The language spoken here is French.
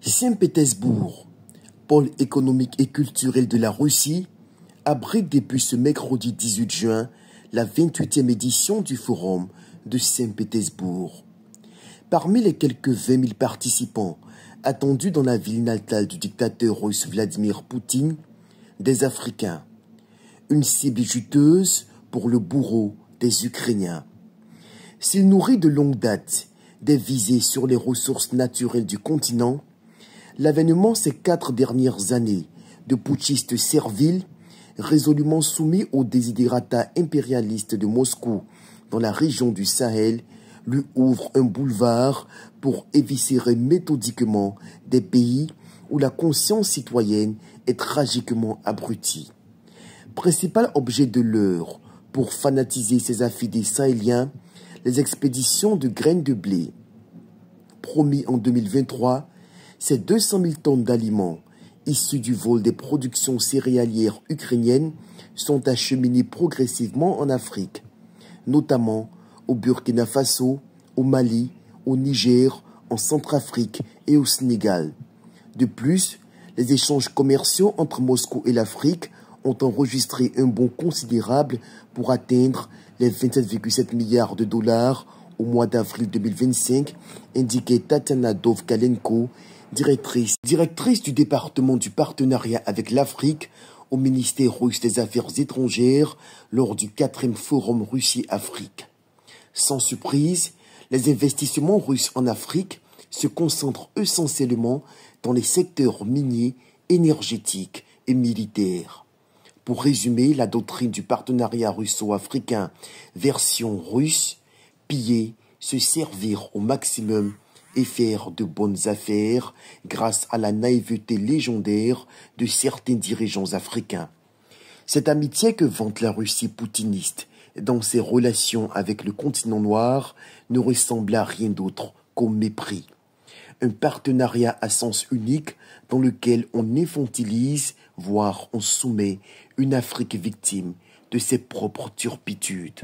Saint-Pétersbourg, pôle économique et culturel de la Russie, abrite depuis ce mercredi 18 juin la 28e édition du Forum de Saint-Pétersbourg. Parmi les quelques 20 000 participants attendus dans la ville natale du dictateur russe Vladimir Poutine, des Africains, une cible juteuse pour le bourreau des Ukrainiens. S'il nourrit de longue date des visées sur les ressources naturelles du continent, l'avènement ces 4 dernières années de putschistes serviles, résolument soumis aux desiderata impérialistes de Moscou dans la région du Sahel, lui ouvre un boulevard pour éviscérer méthodiquement des pays où la conscience citoyenne est tragiquement abrutie. Principal objet de l'heure pour fanatiser ces affidés sahéliens, les expéditions de graines de blé. Promis en 2023, ces 200 000 tonnes d'aliments issus du vol des productions céréalières ukrainiennes sont acheminées progressivement en Afrique, notamment au Burkina Faso, au Mali, au Niger, en Centrafrique et au Sénégal. De plus, les échanges commerciaux entre Moscou et l'Afrique ont enregistré un bond considérable pour atteindre les 27,7 milliards de dollars au mois d'avril 2025, indiquait Tatiana Dovgalenko, directrice du département du partenariat avec l'Afrique au ministère russe des Affaires étrangères lors du 4e Forum Russie-Afrique. Sans surprise, les investissements russes en Afrique se concentrent essentiellement dans les secteurs miniers, énergétiques et militaires. Pour résumer la doctrine du partenariat russo-africain version russe, piller, se servir au maximum et faire de bonnes affaires grâce à la naïveté légendaire de certains dirigeants africains. Cette amitié que vante la Russie poutiniste dans ses relations avec le continent noir ne ressemble à rien d'autre qu'au mépris. Un partenariat à sens unique dans lequel on infantilise, voire on soumet une Afrique victime de ses propres turpitudes.